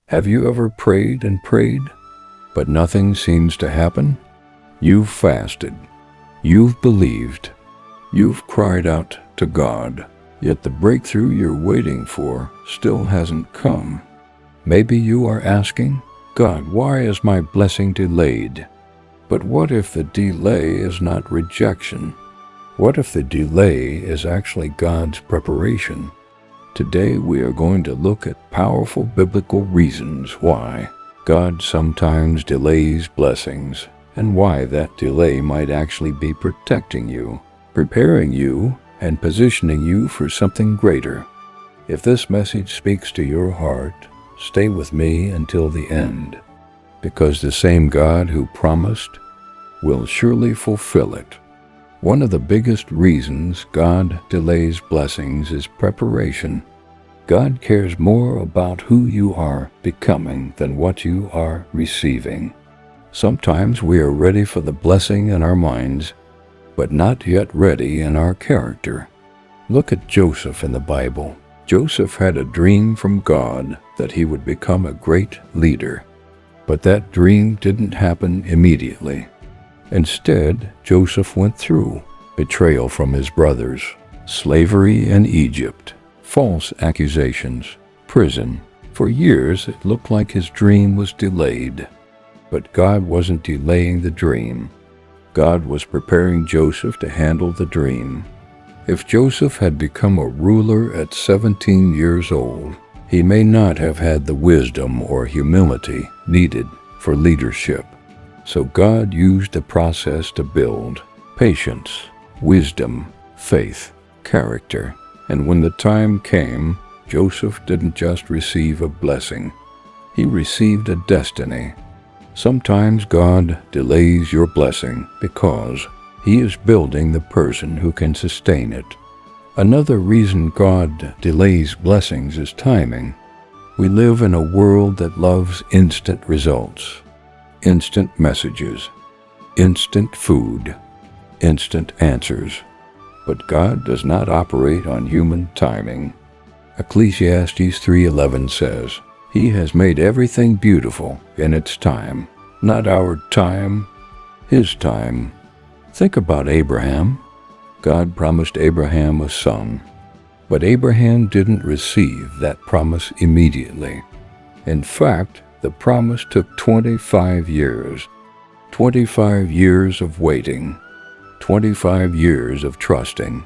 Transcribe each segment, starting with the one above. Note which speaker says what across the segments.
Speaker 1: Have you ever prayed and prayed, but nothing seems to happen? You've fasted. You've believed. You've cried out to God, yet the breakthrough you're waiting for still hasn't come. Maybe you are asking, God, why is my blessing delayed? But what if the delay is not rejection? What if the delay is actually God's preparation? Today we are going to look at powerful biblical reasons why God sometimes delays blessings, and why that delay might actually be protecting you, preparing you, and positioning you for something greater. If this message speaks to your heart, stay with me until the end, because the same God who promised will surely fulfill it. One of the biggest reasons God delays blessings is preparation. God cares more about who you are becoming than what you are receiving. Sometimes we are ready for the blessing in our minds, but not yet ready in our character. Look at Joseph in the Bible. Joseph had a dream from God that he would become a great leader. But that dream didn't happen immediately. Instead, Joseph went through betrayal from his brothers, slavery in Egypt, false accusations, prison. For years, it looked like his dream was delayed. But God wasn't delaying the dream. God was preparing Joseph to handle the dream. If Joseph had become a ruler at 17 years old, he may not have had the wisdom or humility needed for leadership. So God used the process to build patience, wisdom, faith, character. And when the time came, Joseph didn't just receive a blessing. He received a destiny. Sometimes God delays your blessing because He is building the person who can sustain it. Another reason God delays blessings is timing. We live in a world that loves instant results. Instant messages, instant food, instant answers. But God does not operate on human timing. Ecclesiastes 3:11 says, He has made everything beautiful in its time, not our time, His time. Think about Abraham. God promised Abraham a son, but Abraham didn't receive that promise immediately. In fact, the promise took 25 years. 25 years of waiting. 25 years of trusting.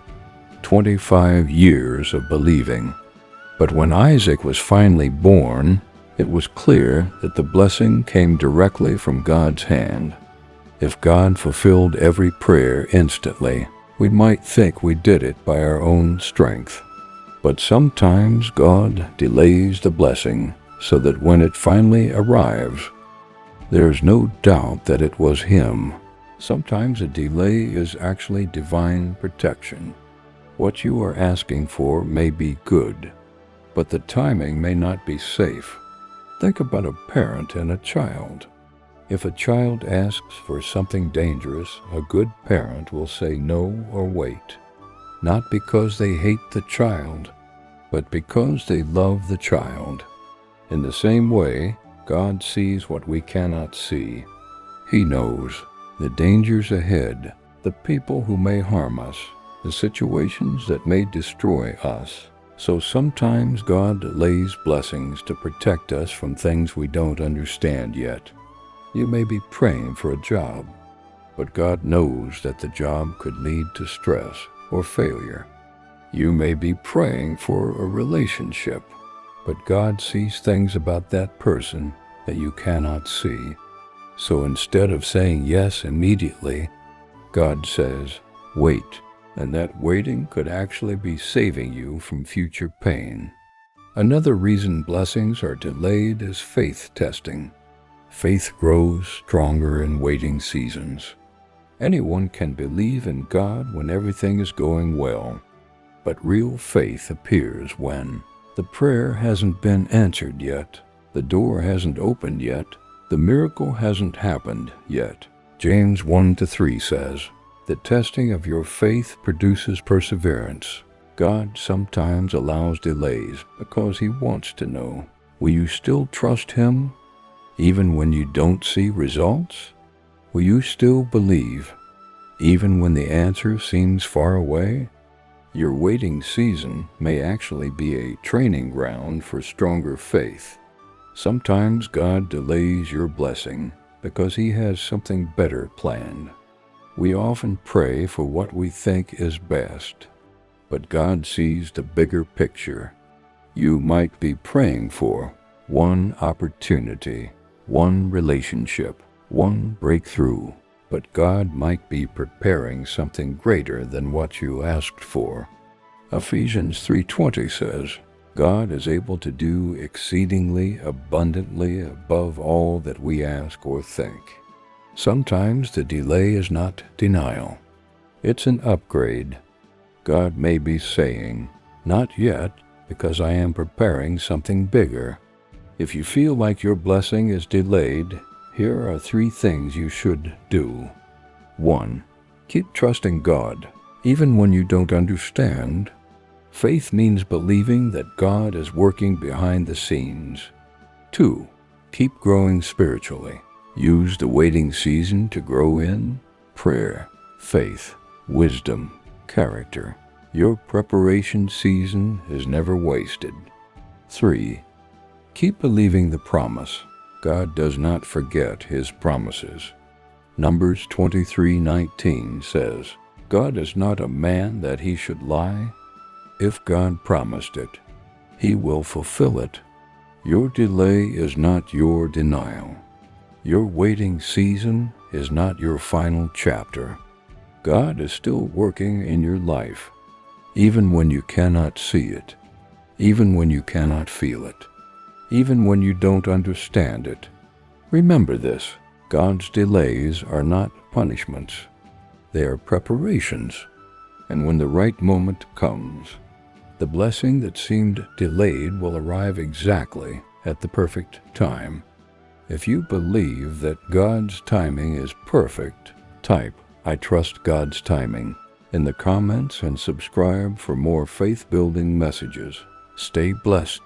Speaker 1: 25 years of believing. But when Isaac was finally born, it was clear that the blessing came directly from God's hand. If God fulfilled every prayer instantly, we might think we did it by our own strength. But sometimes God delays the blessing so that when it finally arrives, there's no doubt that it was Him. Sometimes a delay is actually divine protection. What you are asking for may be good, but the timing may not be safe. Think about a parent and a child. If a child asks for something dangerous, a good parent will say no or wait, not because they hate the child, but because they love the child. In the same way, God sees what we cannot see. He knows the dangers ahead, the people who may harm us, the situations that may destroy us. So sometimes God delays blessings to protect us from things we don't understand yet. You may be praying for a job, but God knows that the job could lead to stress or failure. You may be praying for a relationship, but God sees things about that person that you cannot see. So instead of saying yes immediately, God says, wait, and that waiting could actually be saving you from future pain. Another reason blessings are delayed is faith testing. Faith grows stronger in waiting seasons. Anyone can believe in God when everything is going well, but real faith appears when the prayer hasn't been answered yet, the door hasn't opened yet, the miracle hasn't happened yet. James 1-3 says, the testing of your faith produces perseverance. God sometimes allows delays because He wants to know Will you still trust Him even when you don't see results? Will you still believe even when the answer seems far away? Your waiting season may actually be a training ground for stronger faith. Sometimes God delays your blessing because He has something better planned. We often pray for what we think is best, but God sees the bigger picture. You might be praying for one opportunity, one relationship, one breakthrough, but God might be preparing something greater than what you asked for. Ephesians 3:20 says, God is able to do exceedingly abundantly above all that we ask or think. Sometimes the delay is not denial. It's an upgrade. God may be saying, not yet, because I am preparing something bigger. If you feel like your blessing is delayed, here are 3 things you should do. 1. Keep trusting God, even when you don't understand. Faith means believing that God is working behind the scenes. 2. Keep growing spiritually. Use the waiting season to grow in prayer, faith, wisdom, character. Your preparation season is never wasted. 3. Keep believing the promise. God does not forget His promises. Numbers 23:19 says, God is not a man that He should lie. If God promised it, He will fulfill it. Your delay is not your denial. Your waiting season is not your final chapter. God is still working in your life, even when you cannot see it, even when you cannot feel it, even when you don't understand it. Remember this, God's delays are not punishments. They are preparations. And when the right moment comes, the blessing that seemed delayed will arrive exactly at the perfect time. If you believe that God's timing is perfect, type, I trust God's timing, in the comments and subscribe for more faith-building messages. Stay blessed.